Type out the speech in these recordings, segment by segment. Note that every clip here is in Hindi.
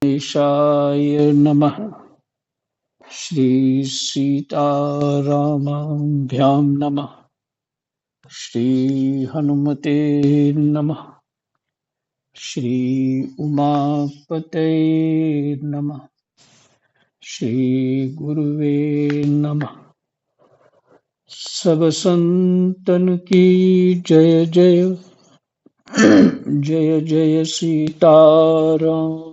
गणेशाय नमः। श्री सीतारामाभ्यां नमः। श्री हनुमते नमः। श्री उमापते नमः। श्री गुरुवे नमः। सब संतन की जय जय। जय जय सीताराम।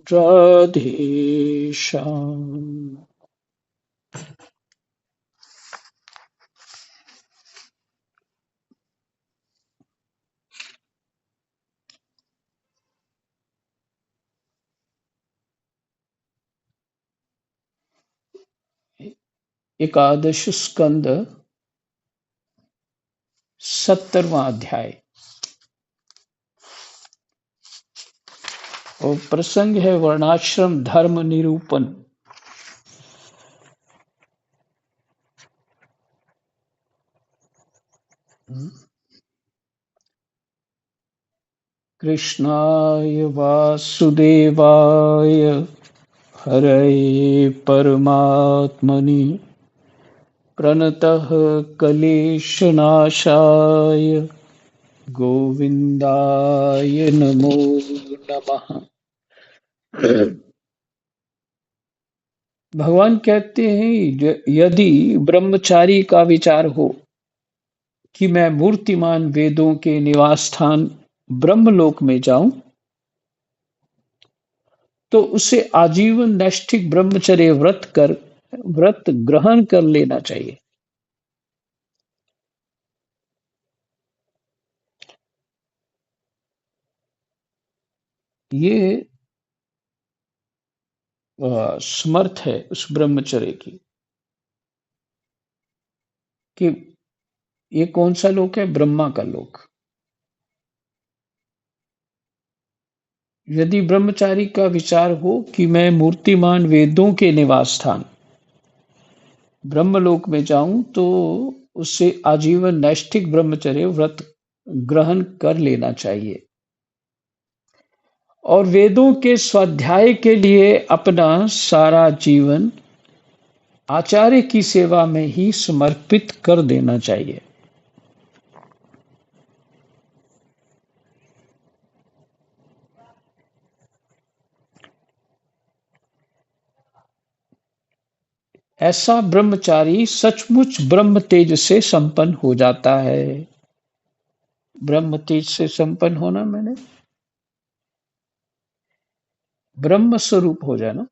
राधे श्याम। एकादश स्कंद 70वां अध्याय और प्रसंग है वर्णाश्रम धर्म निरूपण। कृष्णाय वासुदेवाय हरये परमात्मनि प्रणतः क्लेशनाशाय गोविंदाय नमो नमः। भगवान कहते हैं यदि ब्रह्मचारी का विचार हो कि मैं मूर्तिमान वेदों के निवास स्थान ब्रह्मलोक में जाऊं तो उसे आजीवन नैष्ठिक ब्रह्मचर्य व्रत ग्रहण कर लेना चाहिए। ये समर्थ है उस ब्रह्मचर्य की कि ये कौन सा लोक है? ब्रह्मा का लोक। यदि ब्रह्मचारी का विचार हो कि मैं मूर्तिमान वेदों के निवास स्थान ब्रह्मलोक में जाऊं तो उसे आजीवन नैष्ठिक ब्रह्मचर्य व्रत ग्रहण कर लेना चाहिए और वेदों के स्वाध्याय के लिए अपना सारा जीवन आचार्य की सेवा में ही समर्पित कर देना चाहिए। ऐसा ब्रह्मचारी सचमुच ब्रह्म तेज से संपन्न हो जाता है। ब्रह्म तेज से संपन्न होना मैंने ब्रह्म स्वरूप हो जाना।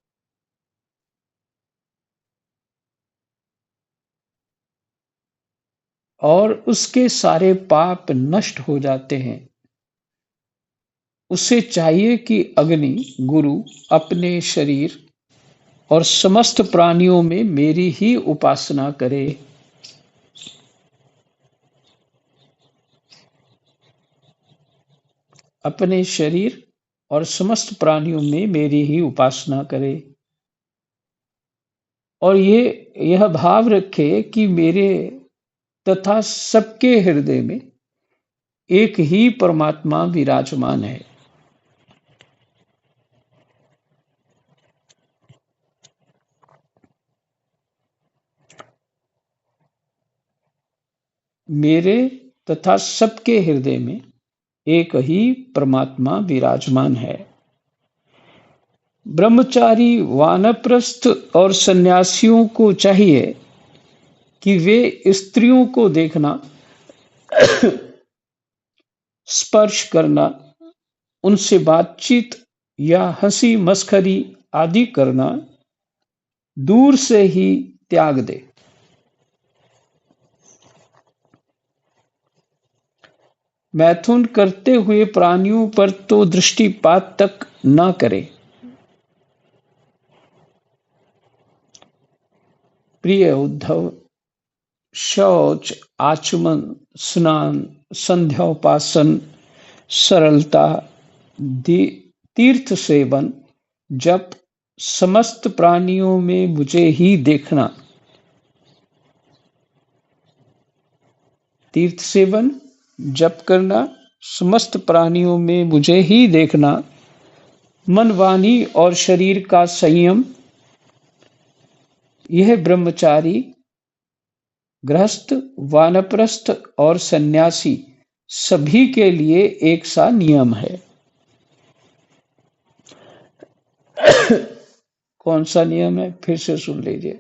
और उसके सारे पाप नष्ट हो जाते हैं। उसे चाहिए कि अग्नि गुरु अपने शरीर और समस्त प्राणियों में मेरी ही उपासना करे। अपने शरीर और समस्त प्राणियों में मेरी ही उपासना करे और यह भाव रखे कि मेरे तथा सबके हृदय में एक ही परमात्मा विराजमान है। मेरे तथा सबके हृदय में एक ही परमात्मा विराजमान है। ब्रह्मचारी वानप्रस्थ और सन्यासियों को चाहिए कि वे स्त्रियों को देखना, स्पर्श करना, उनसे बातचीत या हंसी मस्खरी आदि करना दूर से ही त्याग दे। मैथुन करते हुए प्राणियों पर तो दृष्टिपात तक न करे। प्रिय उद्धव, शौच, आचमन, स्नान, संध्योपासन, सरलता, तीर्थ सेवन, जप, समस्त प्राणियों में मुझे ही देखना। तीर्थ सेवन, जप करना, समस्त प्राणियों में मुझे ही देखना, मन, वाणी और शरीर का संयम, यह ब्रह्मचारी, गृहस्थ, वानप्रस्थ और सन्यासी सभी के लिए एक सा नियम है। कौन सा नियम है? फिर से सुन लीजिए।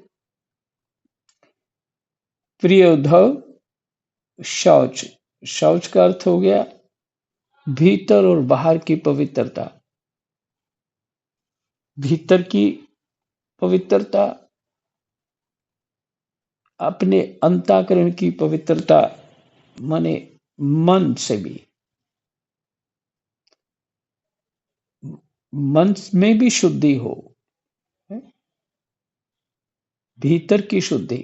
प्रिय उद्धव, शौच। शौच का अर्थ हो गया भीतर और बाहर की पवित्रता। भीतर की पवित्रता, अपने अंतःकरण की पवित्रता, माने मन से भी, मन में भी शुद्धि हो, भीतर की शुद्धि,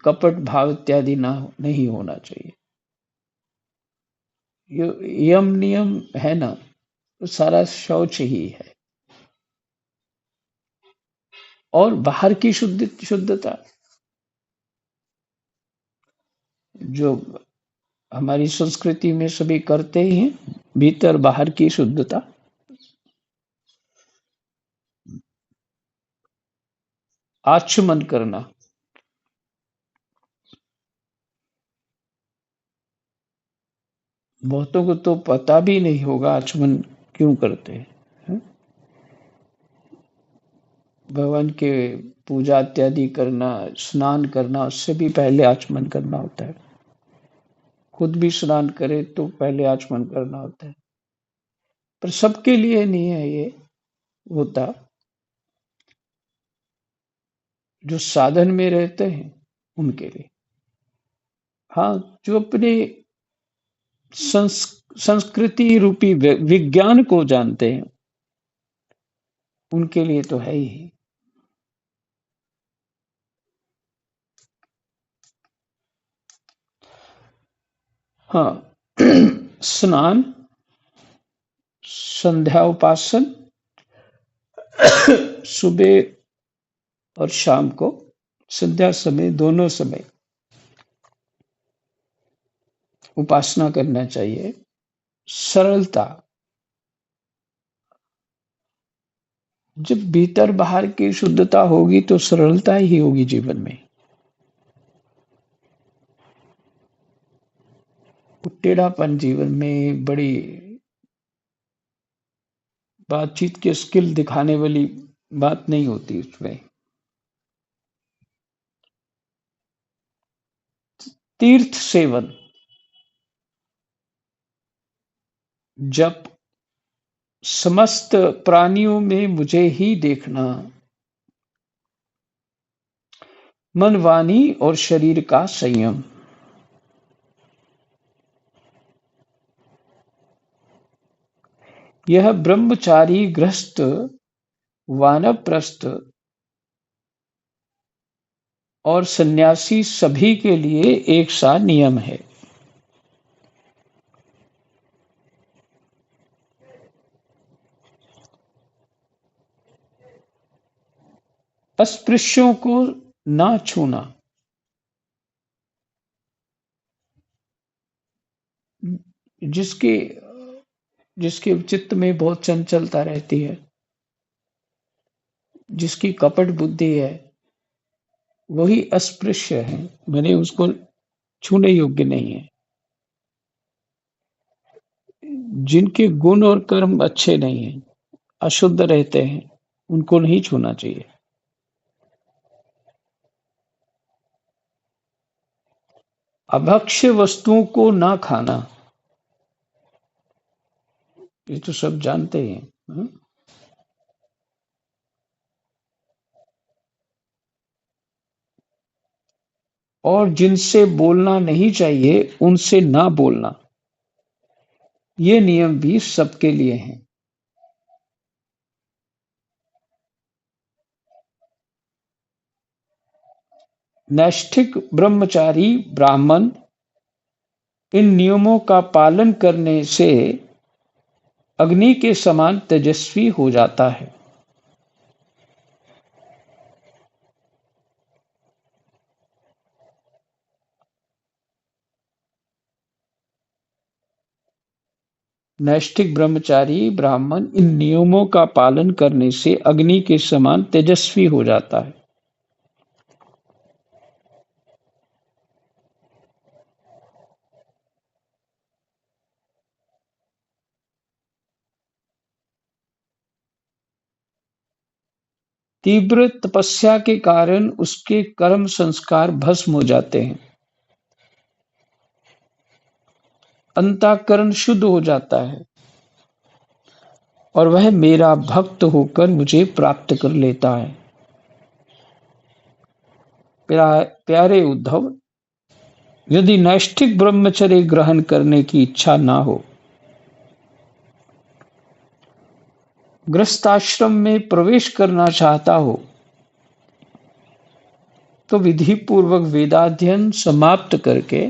कपट भाव इत्यादि ना नहीं होना चाहिए। यम नियम है ना, तो सारा शौच ही है। और बाहर की शुद्धता, जो हमारी संस्कृति में सभी करते ही हैं, भीतर बाहर की शुद्धता। आचमन करना, बहुतों को तो पता भी नहीं होगा आचमन क्यों करते हैं। भगवान के पूजा इत्यादि करना, स्नान करना, उससे भी पहले आचमन करना होता है। खुद भी स्नान करे तो पहले आचमन करना होता है, पर सबके लिए नहीं है ये होता। जो साधन में रहते हैं उनके लिए। हाँ, जो अपने संस्कृति रूपी विज्ञान को जानते हैं उनके लिए तो है ही। हाँ, स्नान, संध्या उपासन, सुबह और शाम को, संध्या समय, दोनों समय उपासना करना चाहिए। सरलता, जब भीतर बाहर की शुद्धता होगी तो सरलता ही होगी जीवन में। टेढ़ापन जीवन में बड़ी बातचीत के स्किल दिखाने वाली बात नहीं होती उसमें। तीर्थ सेवन, जब समस्त प्राणियों में मुझे ही देखना, मन, वाणी और शरीर का संयम, यह ब्रह्मचारी, गृहस्थ, वानप्रस्थ और सन्यासी सभी के लिए एक सा नियम है। अस्पृश्यों को ना छूना, जिसके जिसके चित्त में बहुत चंचलता रहती है, जिसकी कपट बुद्धि है, वही अस्पृश्य है, मैंने उसको छूने योग्य नहीं है। जिनके गुण और कर्म अच्छे नहीं हैं, अशुद्ध रहते हैं, उनको नहीं छूना चाहिए। अभक्ष्य वस्तुओं को ना खाना, ये तो सब जानते हैं। और जिनसे बोलना नहीं चाहिए उनसे ना बोलना, ये नियम भी सबके लिए हैं। नैष्ठिक, ब्रह्मचारी, ब्राह्मण इन नियमों का पालन करने से अग्नि के समान तेजस्वी हो जाता है। नैष्ठिक ब्रह्मचारी ब्राह्मण इन नियमों का पालन करने से अग्नि के समान तेजस्वी हो जाता है। तीव्र तपस्या के कारण उसके कर्म संस्कार भस्म हो जाते हैं। अंतःकरण शुद्ध हो जाता है और वह मेरा भक्त होकर मुझे प्राप्त कर लेता है। प्यारे उद्धव, यदि नैष्ठिक ब्रह्मचर्य ग्रहण करने की इच्छा ना हो, गृहस्थाश्रम में प्रवेश करना चाहता हो, तो विधि पूर्वक वेदाध्ययन समाप्त करके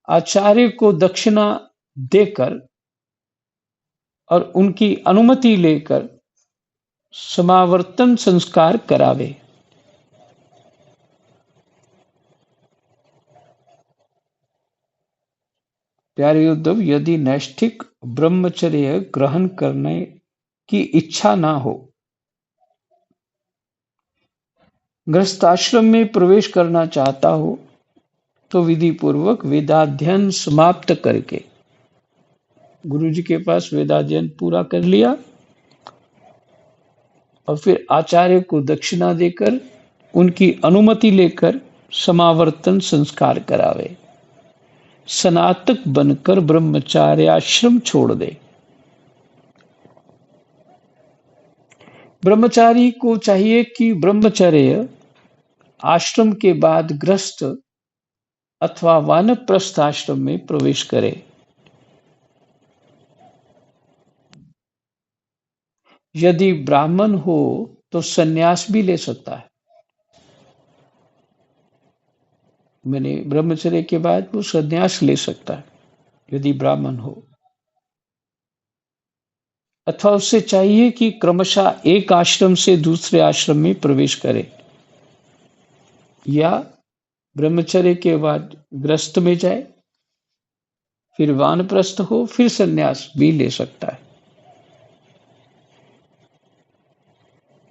आचार्य को दक्षिणा देकर और उनकी अनुमति लेकर समावर्तन संस्कार करावे। प्यारे उद्धव, यदि नैष्ठिक ब्रह्मचर्य ग्रहण करने की इच्छा ना हो, गृहस्थाश्रम में प्रवेश करना चाहता हो, तो विधि पूर्वक वेदाध्ययन समाप्त करके गुरु जी के पास वेदाध्ययन पूरा कर लिया और फिर आचार्य को दक्षिणा देकर उनकी अनुमति लेकर समावर्तन संस्कार करावे। स्नातक बनकर ब्रह्मचार्य आश्रम छोड़ दे। ब्रह्मचारी को चाहिए कि ब्रह्मचर्य आश्रम के बाद गृहस्थ अथवा वानप्रस्थ आश्रम में प्रवेश करे। यदि ब्राह्मण हो तो संन्यास भी ले सकता है। मैंने ब्रह्मचर्य के बाद वो संन्यास ले सकता है यदि ब्राह्मण हो, अथवा उससे चाहिए कि क्रमशः एक आश्रम से दूसरे आश्रम में प्रवेश करे, या ब्रह्मचर्य के बाद गृहस्थ में जाए, फिर वानप्रस्थ हो, फिर संन्यास भी ले सकता है।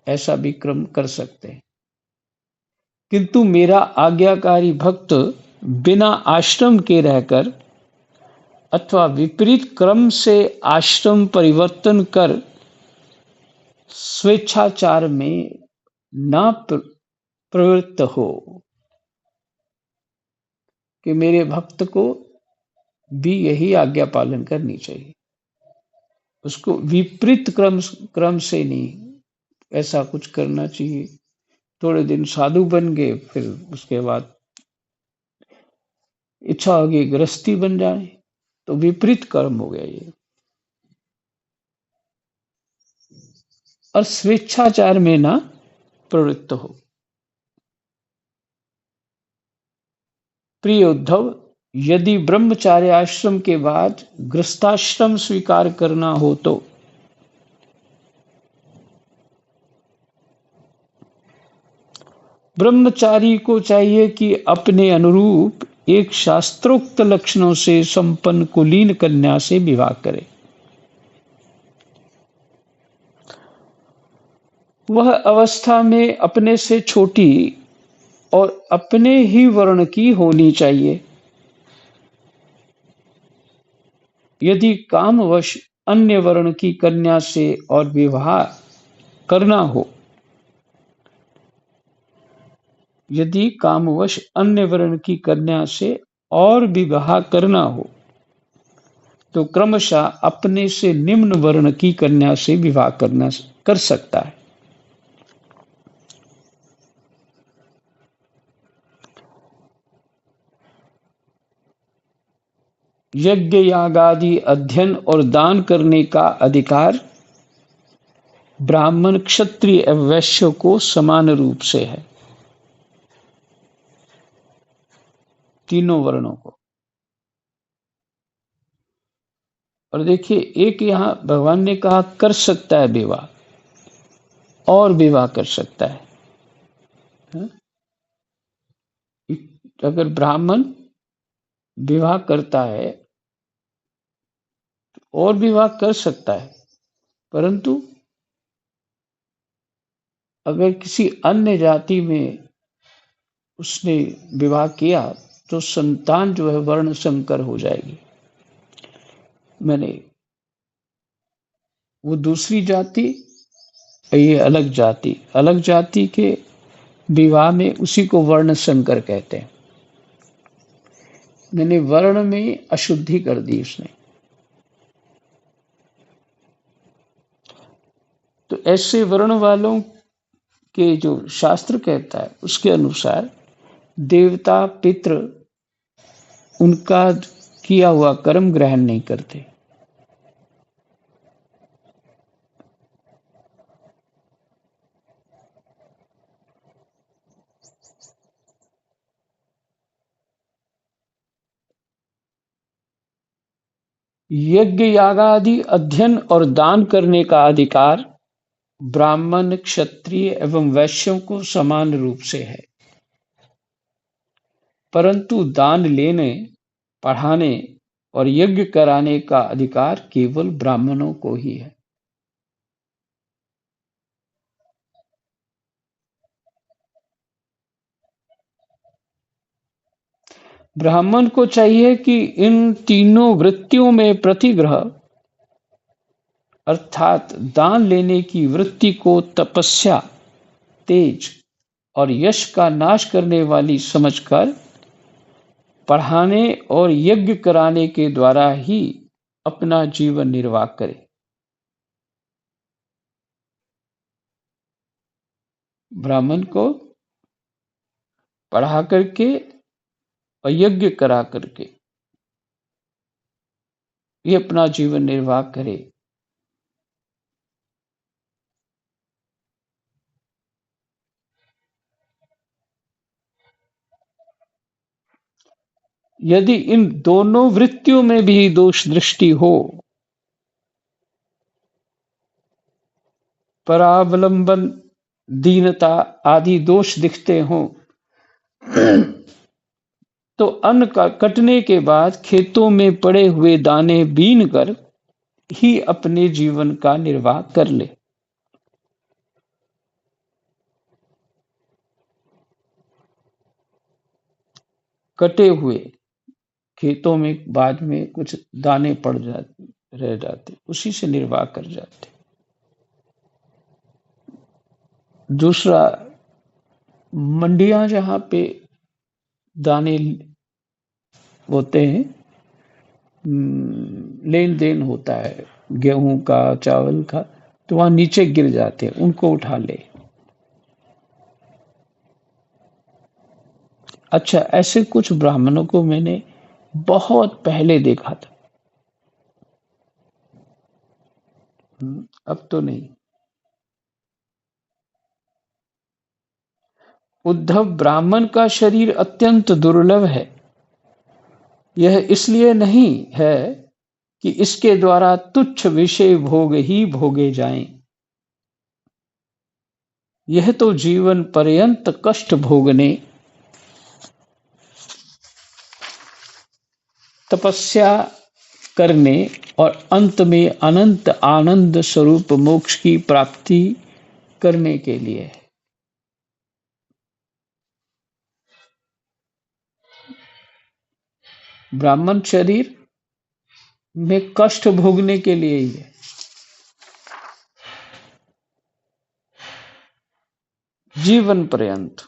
ऐसा भी क्रम कर सकते हैं। किंतु मेरा आज्ञाकारी भक्त बिना आश्रम के रहकर अथवा विपरीत क्रम से आश्रम परिवर्तन कर स्वेच्छाचार में न प्रवृत्त हो, कि मेरे भक्त को भी यही आज्ञा पालन करनी चाहिए। उसको विपरीत क्रम से नहीं ऐसा कुछ करना चाहिए। थोड़े दिन साधु बन गए, फिर उसके बाद इच्छा होगी गृहस्थी बन जाए, तो विपरीत कर्म हो गया ये। और स्वेच्छाचार में ना प्रवृत्त हो। प्रिय उद्धव, यदि ब्रह्मचार्य आश्रम के बाद गृहस्थाश्रम स्वीकार करना हो, तो ब्रह्मचारी को चाहिए कि अपने अनुरूप एक शास्त्रोक्त लक्षणों से संपन्न कुलीन कन्या से विवाह करे। वह अवस्था में अपने से छोटी और अपने ही वर्ण की होनी चाहिए। यदि कामवश अन्य वर्ण की कन्या से और विवाह करना हो, यदि कामवश अन्य वर्ण की कन्या से और विवाह करना हो, तो क्रमशः अपने से निम्न वर्ण की कन्या से विवाह कर सकता है। यज्ञ यागादि अध्ययन और दान करने का अधिकार ब्राह्मण, क्षत्रिय एवं वैश्य को समान रूप से है, तीनों वर्णों को। और देखिए, एक यहां भगवान ने कहा कर सकता है विवाह, और विवाह कर सकता है। अगर ब्राह्मण विवाह करता है और विवाह कर सकता है, परंतु अगर किसी अन्य जाति में उसने विवाह किया तो संतान जो है वर्ण संकर हो जाएगी। मैंने वो दूसरी जाति, ये अलग जाति के विवाह में उसी को वर्ण संकर कहते हैं। मैंने वर्ण में अशुद्धि कर दी उसने। तो ऐसे वर्ण वालों के जो शास्त्र कहता है उसके अनुसार देवता पितृ उनका किया हुआ कर्म ग्रहण नहीं करते। यज्ञ यागादि अध्ययन और दान करने का अधिकार ब्राह्मण क्षत्रिय एवं वैश्यों को समान रूप से है, परंतु दान लेने, पढ़ाने और यज्ञ कराने का अधिकार केवल ब्राह्मणों को ही है। ब्राह्मण को चाहिए कि इन तीनों वृत्तियों में प्रतिग्रह अर्थात दान लेने की वृत्ति को तपस्या, तेज और यश का नाश करने वाली समझकर पढ़ाने और यज्ञ कराने के द्वारा ही अपना जीवन निर्वाह करे। ब्राह्मण को पढ़ा करके और यज्ञ करा करके ये अपना जीवन निर्वाह करे। यदि इन दोनों वृत्तियों में भी दोष दृष्टि हो, परावलंबन, दीनता आदि दोष दिखते हों, तो अन्न का कटने के बाद खेतों में पड़े हुए दाने बीन कर ही अपने जीवन का निर्वाह कर ले। कटे हुए खेतों में बाद में कुछ दाने पड़ जाते, रह जाते, उसी से निर्वाह कर जाते। दूसरा, मंडियां जहां पे दाने होते हैं, लेन देन होता है गेहूं का, चावल का, तो वहां नीचे गिर जाते हैं, उनको उठा ले। अच्छा, ऐसे कुछ ब्राह्मणों को मैंने बहुत पहले देखा था। अब तो नहीं। उद्धव, ब्राह्मण का शरीर अत्यंत दुर्लभ है। यह इसलिए नहीं है कि इसके द्वारा तुच्छ विषय भोग ही भोगे जाएं। यह तो जीवन पर्यंत कष्ट भोगने, तपस्या करने और अंत में अनंत आनंद स्वरूप मोक्ष की प्राप्ति करने के लिए है। ब्राह्मण शरीर में कष्ट भोगने के लिए ही है। जीवन पर्यंत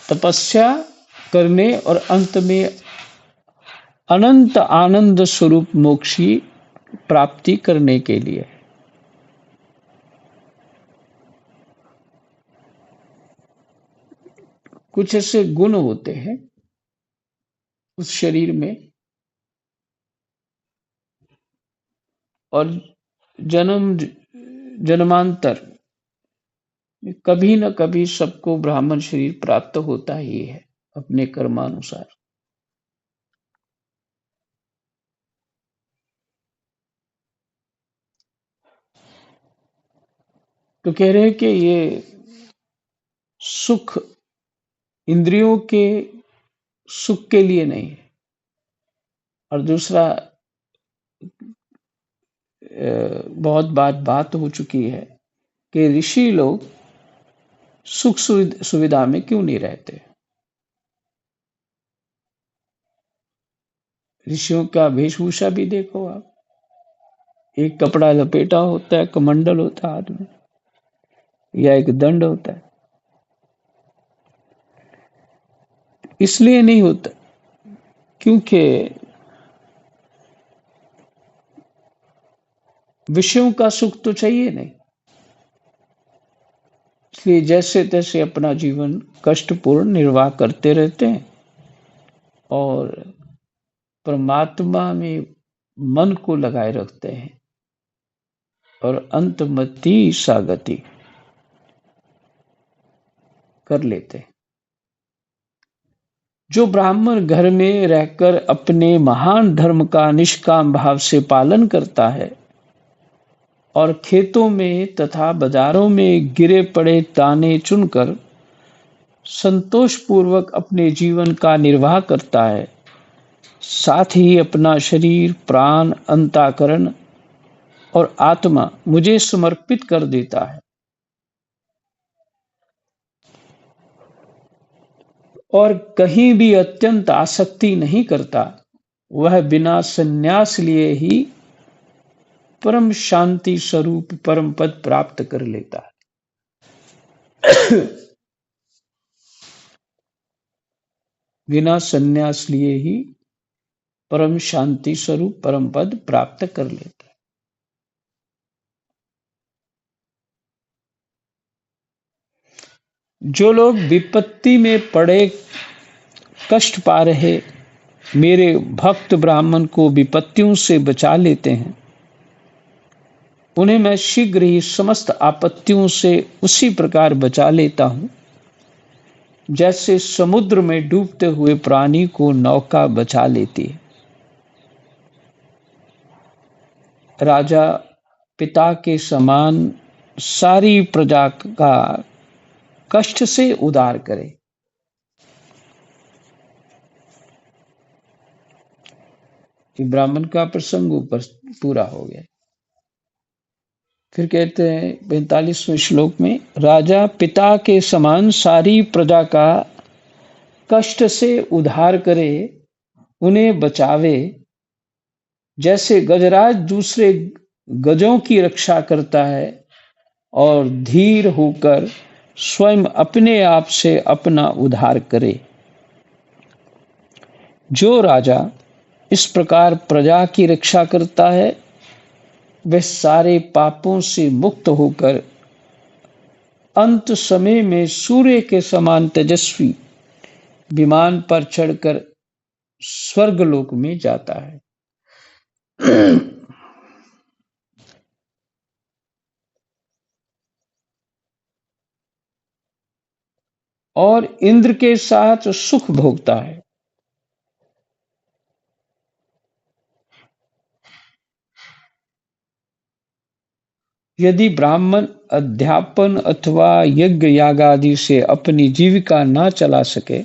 तपस्या करने और अंत में अनंत आनंद स्वरूप मोक्ष की प्राप्ति करने के लिए। कुछ ऐसे गुण होते हैं उस शरीर में, और जन्म जन्मांतर कभी न कभी सबको ब्राह्मण शरीर प्राप्त होता ही है अपने कर्मानुसार। तो कह रहे हैं कि ये सुख इंद्रियों के सुख के लिए नहीं है। और दूसरा, बहुत बार बात हो चुकी है कि ऋषि लोग सुख सुविधा में क्यों नहीं रहते। ऋषियों का वेशभूषा भी देखो आप, एक कपड़ा लपेटा होता है, कमंडल होता है हाथ में, या एक दंड होता है। इसलिए नहीं होता क्योंकि विषयों का सुख तो चाहिए नहीं, इसलिए जैसे तैसे अपना जीवन कष्टपूर्ण निर्वाह करते रहते हैं और परमात्मा में मन को लगाए रखते हैं और अंतमति सा गति कर लेते हैं। जो ब्राह्मण घर में रहकर अपने महान धर्म का निष्काम भाव से पालन करता है और खेतों में तथा बाजारों में गिरे पड़े दाने चुनकर संतोष पूर्वक अपने जीवन का निर्वाह करता है, साथ ही अपना शरीर, प्राण, अंतःकरण और आत्मा मुझे समर्पित कर देता है और कहीं भी अत्यंत आसक्ति नहीं करता, वह बिना संन्यास लिए ही परम शांति स्वरूप परम पद प्राप्त कर लेता है। बिना संन्यास लिए ही परम शांति स्वरूप परम पद प्राप्त कर लेता है। जो लोग विपत्ति में पड़े कष्ट पा रहे मेरे भक्त ब्राह्मण को विपत्तियों से बचा लेते हैं, उन्हें मैं शीघ्र ही समस्त आपत्तियों से उसी प्रकार बचा लेता हूं जैसे समुद्र में डूबते हुए प्राणी को नौका बचा लेती है। राजा पिता के समान सारी प्रजा का कष्ट से उद्धार करे। ब्राह्मण का प्रसंग ऊपर पूरा हो गया। फिर कहते हैं 45वें श्लोक में, राजा पिता के समान सारी प्रजा का कष्ट से उद्धार करे, उन्हें बचावे, जैसे गजराज दूसरे गजों की रक्षा करता है और धीर होकर स्वयं अपने आप से अपना उद्धार करे। जो राजा इस प्रकार प्रजा की रक्षा करता है, वह सारे पापों से मुक्त होकर अंत समय में सूर्य के समान तेजस्वी विमान पर चढ़कर स्वर्गलोक में जाता है। और इंद्र के साथ सुख भोगता है। यदि ब्राह्मण अध्यापन अथवा यज्ञ याग आदि से अपनी जीविका ना चला सके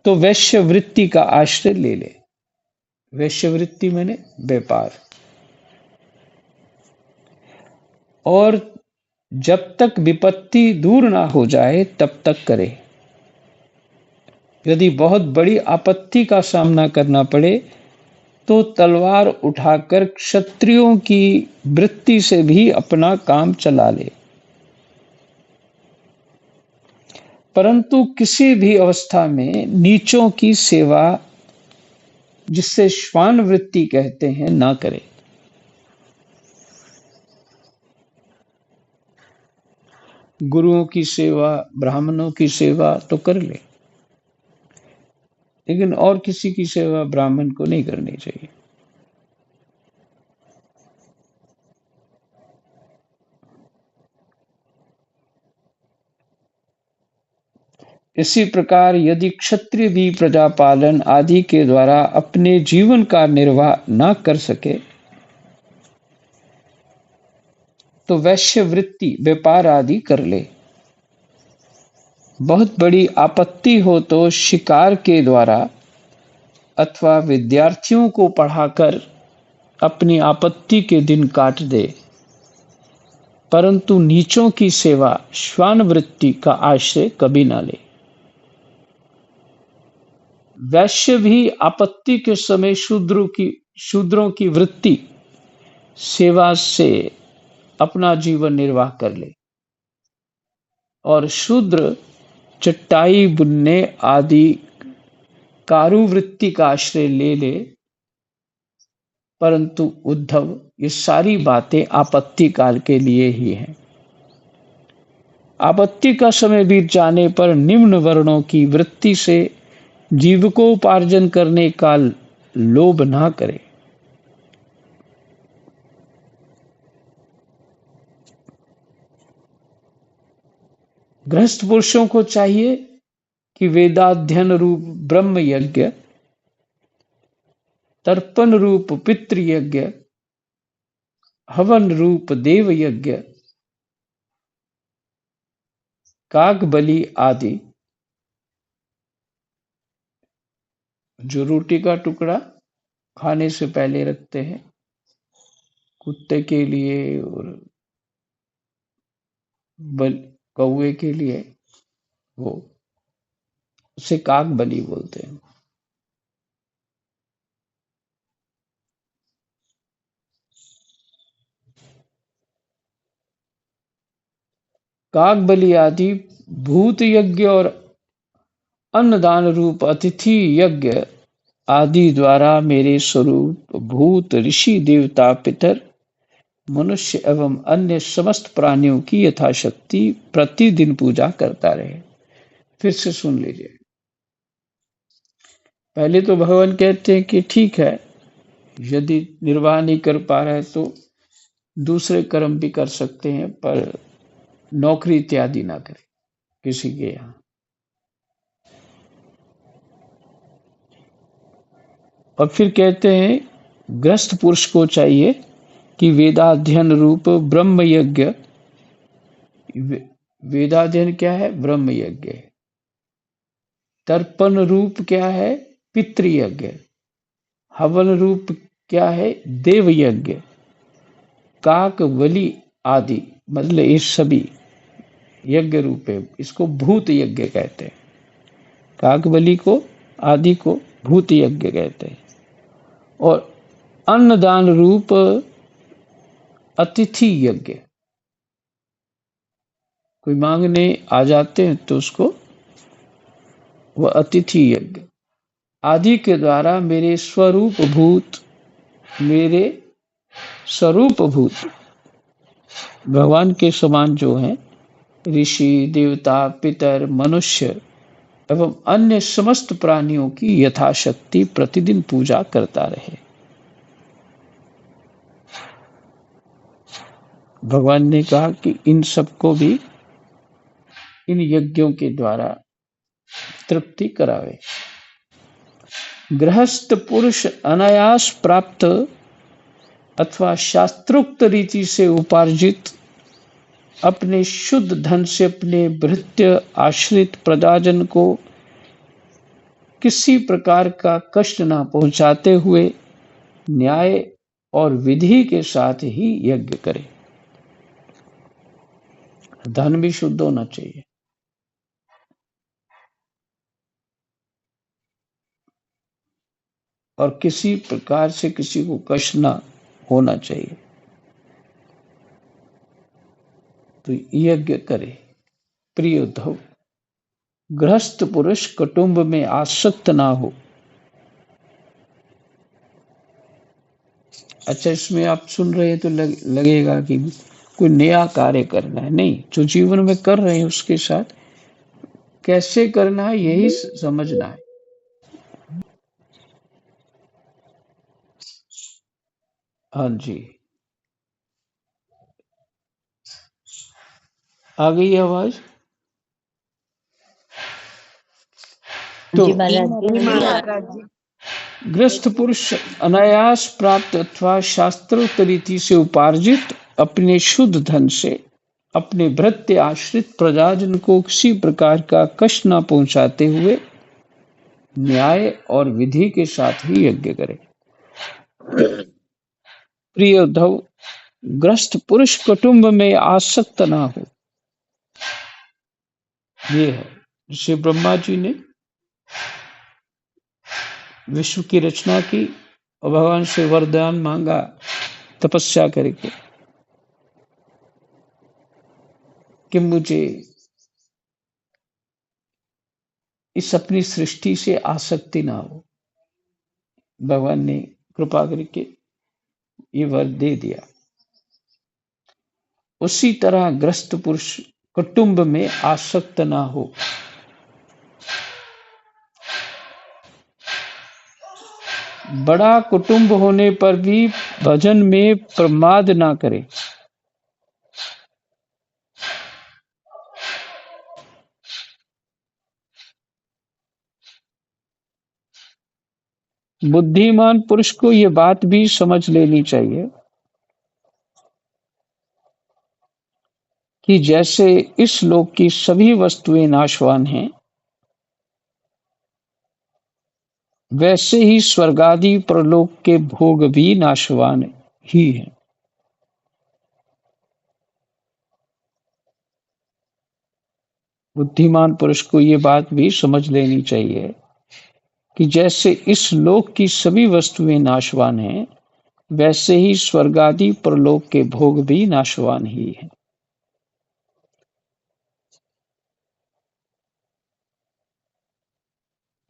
तो वैश्य वृत्ति का आश्रय ले ले। वैश्य वृत्ति माने व्यापार। और जब तक विपत्ति दूर ना हो जाए तब तक करे। यदि बहुत बड़ी आपत्ति का सामना करना पड़े तो तलवार उठाकर क्षत्रियों की वृत्ति से भी अपना काम चला ले, परंतु किसी भी अवस्था में नीचों की सेवा, जिससे श्वान वृत्ति कहते हैं, ना करे। गुरुओं की सेवा, ब्राह्मणों की सेवा तो कर ले, लेकिन और किसी की सेवा ब्राह्मण को नहीं करनी चाहिए। इसी प्रकार यदि क्षत्रिय भी प्रजापालन आदि के द्वारा अपने जीवन का निर्वाह न कर सके तो वैश्य वृत्ति व्यापार आदि कर ले। बहुत बड़ी आपत्ति हो तो शिकार के द्वारा अथवा विद्यार्थियों को पढ़ाकर अपनी आपत्ति के दिन काट दे, परंतु नीचों की सेवा श्वान वृत्ति का आश्रय कभी ना ले। वैश्य भी आपत्ति के समय शूद्रों की वृत्ति सेवा से अपना जीवन निर्वाह कर ले, और शूद्र चटाई बुनने आदि कारुवृत्ति का आश्रय ले ले। परंतु उद्धव, ये सारी बातें आपत्ति काल के लिए ही हैं। आपत्ति का समय बीत जाने पर निम्न वर्णों की वृत्ति से जीविकोपार्जन करने का लोभ ना करे। गृहस्थ पुरुषों को चाहिए कि वेदाध्ययन रूप ब्रह्म यज्ञ, तर्पण रूप पितृ यज्ञ, हवन रूप देव यज्ञ, काग बलि आदि, जो रोटी का टुकड़ा खाने से पहले रखते हैं कुत्ते के लिए और कौवे के लिए, वो उसे काग बलि बोलते हैं। काग बलि आदि भूत यज्ञ और अन्नदान रूप अतिथि यज्ञ आदि द्वारा मेरे स्वरूप भूत ऋषि देवता पितर मनुष्य एवं अन्य समस्त प्राणियों की यथाशक्ति प्रतिदिन पूजा करता रहे। फिर से सुन लीजिए। पहले तो भगवान कहते हैं कि ठीक है, यदि निर्वाह नहीं कर पा रहे तो दूसरे कर्म भी कर सकते हैं, पर नौकरी इत्यादि ना करें किसी के यहाँ। और फिर कहते हैं गृहस्थ पुरुष को चाहिए कि वेदाध्ययन रूप ब्रह्म यज्ञ, वेदाध्ययन क्या है? ब्रह्म यज्ञ। तर्पण रूप क्या है? पितृयज्ञ। हवन रूप क्या है? देव यज्ञ। काक बलि आदि, मतलब ये सभी यज्ञ रूप है, इसको भूत यज्ञ कहते हैं। काक बलि को आदि को भूत यज्ञ कहते हैं। और अन्नदान रूप अतिथि यज्ञ, कोई मांगने आ जाते हैं तो उसको वह अतिथि यज्ञ आदि के द्वारा मेरे स्वरूप भूत भगवान के समान जो हैं ऋषि देवता पितर मनुष्य एवं अन्य समस्त प्राणियों की यथाशक्ति प्रतिदिन पूजा करता रहे। भगवान ने कहा कि इन सबको भी इन यज्ञों के द्वारा तृप्ति करावे। गृहस्थ पुरुष अनायास प्राप्त अथवा शास्त्रोक्त रीति से उपार्जित अपने शुद्ध धन से अपने भृत्य आश्रित प्रजाजन को किसी प्रकार का कष्ट न पहुंचाते हुए न्याय और विधि के साथ ही यज्ञ करे। धन भी शुद्ध होना चाहिए। और किसी प्रकार से किसी को कष्ट न होना चाहिए, तो यज्ञ करे। प्रिय उद्धव, गृहस्थ पुरुष कुटुंब में आसक्त ना हो। अच्छा, इसमें आप सुन रहे हैं तो लगेगा कि कोई नया कार्य करना है। नहीं, जो जीवन में कर रहे हैं उसके साथ कैसे करना है यही समझना है। हाँ जी, आ गई आवाज? तो गृहस्थ पुरुष अनायास प्राप्त अथवा शास्त्रोक्त रीति से उपार्जित अपने शुद्ध धन से अपने भृत्य आश्रित प्रजाजन को किसी प्रकार का कष्ट न पहुंचाते हुए न्याय और विधि के साथ ही यज्ञ करे। प्रिय उद्धव, ग्रस्त पुरुष कुटुंब में आसक्त ना हो। ये है ऋषि ब्रह्मा जी ने विश्व की रचना की और भगवान से वरदान मांगा तपस्या करके कि मुझे इस अपनी सृष्टि से आसक्ति ना हो। भगवान ने कृपा करके ये वर दे दिया। उसी तरह ग्रस्त पुरुष कुटुंब में आसक्त ना हो। बड़ा कुटुंब होने पर भी भजन में प्रमाद ना करे। बुद्धिमान पुरुष को ये बात भी समझ लेनी चाहिए कि जैसे इस लोक की सभी वस्तुएं नाशवान हैं, वैसे ही स्वर्गादि परलोक के भोग भी नाशवान ही हैं। बुद्धिमान पुरुष को ये बात भी समझ लेनी चाहिए कि जैसे इस लोक की सभी वस्तुएं नाशवान हैं, वैसे ही स्वर्गादि परलोक के भोग भी नाशवान ही हैं।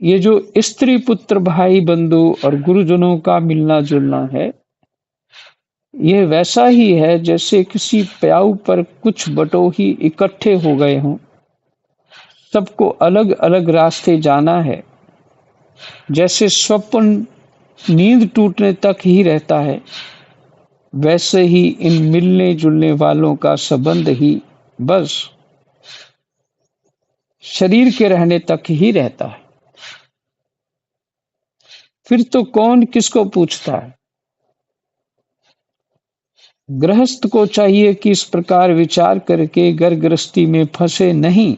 ये जो स्त्री पुत्र भाई बंधु और गुरुजनों का मिलना जुलना है, यह वैसा ही है जैसे किसी प्याऊ पर कुछ बटोही इकट्ठे हो गए हों। सबको अलग अलग रास्ते जाना है। जैसे स्वप्न नींद टूटने तक ही रहता है, वैसे ही इन मिलने जुलने वालों का संबंध ही बस शरीर के रहने तक ही रहता है। फिर तो कौन किसको पूछता है। गृहस्थ को चाहिए कि इस प्रकार विचार करके घर गृहस्थी में फंसे नहीं,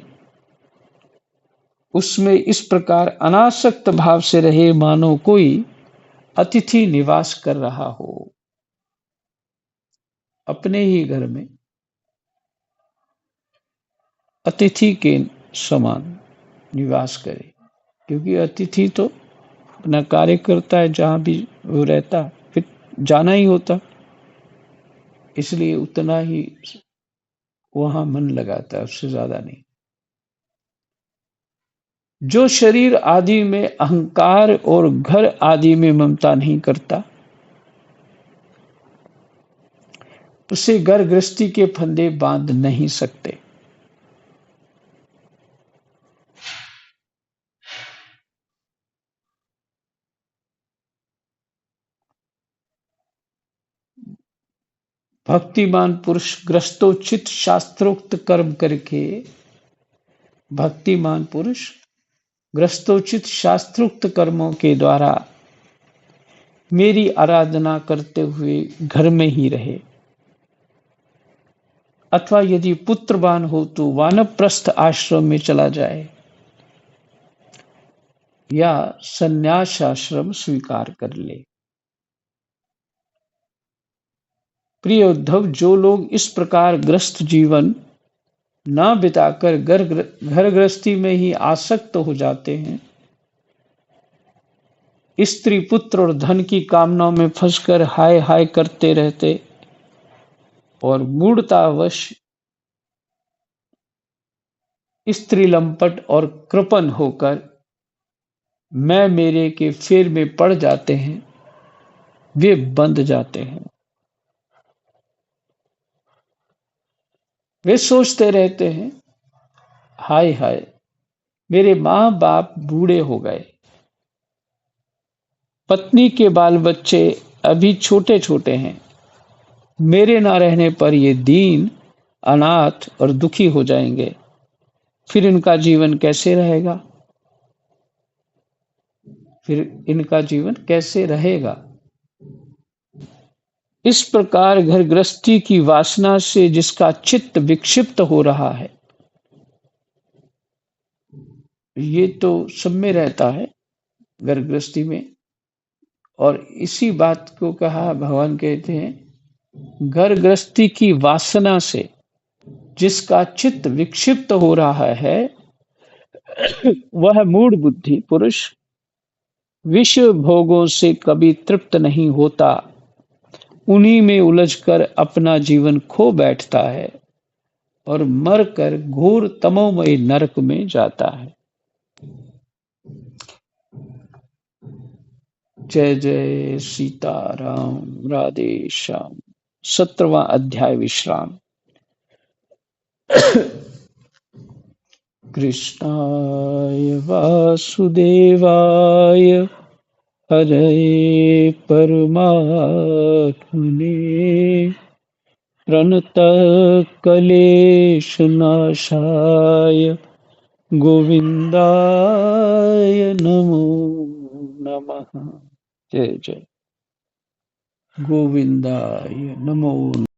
उसमें इस प्रकार अनासक्त भाव से रहे मानो कोई अतिथि निवास कर रहा हो। अपने ही घर में अतिथि के समान निवास करे, क्योंकि अतिथि तो अपना कार्य करता है, जहां भी वो रहता फिर जाना ही होता, इसलिए उतना ही वहां मन लगाता है, उससे ज्यादा नहीं। जो शरीर आदि में अहंकार और घर आदि में ममता नहीं करता, उसे घर गृहस्थी के फंदे बांध नहीं सकते। भक्तिमान पुरुष ग्रस्तोचित शास्त्रोक्त कर्म करके, भक्तिमान पुरुष ग्रस्तोचित शास्त्रोक्त कर्मों के द्वारा मेरी आराधना करते हुए घर में ही रहे, अथवा यदि पुत्रवान हो तो वानप्रस्थ आश्रम में चला जाए या संन्यास आश्रम स्वीकार कर ले। प्रिय उद्धव, जो लोग इस प्रकार ग्रस्त जीवन न बिताकर घर गृहस्थी में ही आसक्त हो जाते हैं, स्त्री पुत्र और धन की कामनाओं में फंसकर हाय हाय करते रहते और मूढ़तावश स्त्री लंपट और कृपण होकर मैं मेरे के फेर में पड़ जाते हैं, वे बंध जाते हैं। वे सोचते रहते हैं, हाय हाय मेरे माँ बाप बूढ़े हो गए, पत्नी के बाल बच्चे अभी छोटे छोटे हैं, मेरे ना रहने पर ये दीन अनाथ और दुखी हो जाएंगे, फिर इनका जीवन कैसे रहेगा, फिर इनका जीवन कैसे रहेगा। इस प्रकार घर गृहस्थी की वासना से जिसका चित्त विक्षिप्त हो रहा है, ये तो सब में रहता है घर गृहस्थी में। और इसी बात को कहा, भगवान कहते हैं घर गृहस्थी की वासना से जिसका चित्त विक्षिप्त हो रहा है, वह मूढ़ बुद्धि पुरुष विषय भोगों से कभी तृप्त नहीं होता, उन्हीं में उलझकर अपना जीवन खो बैठता है और मरकर घोर तमोमय नरक में जाता है। जय जय सीताराम, राधे श्याम। 17वां अध्याय विश्राम। कृष्णाय वासुदेवाय हरे परमात्मने प्रणतक्लेशनाशाय गोविन्दाय नमो नमः। जय जय गोविन्दाय नमो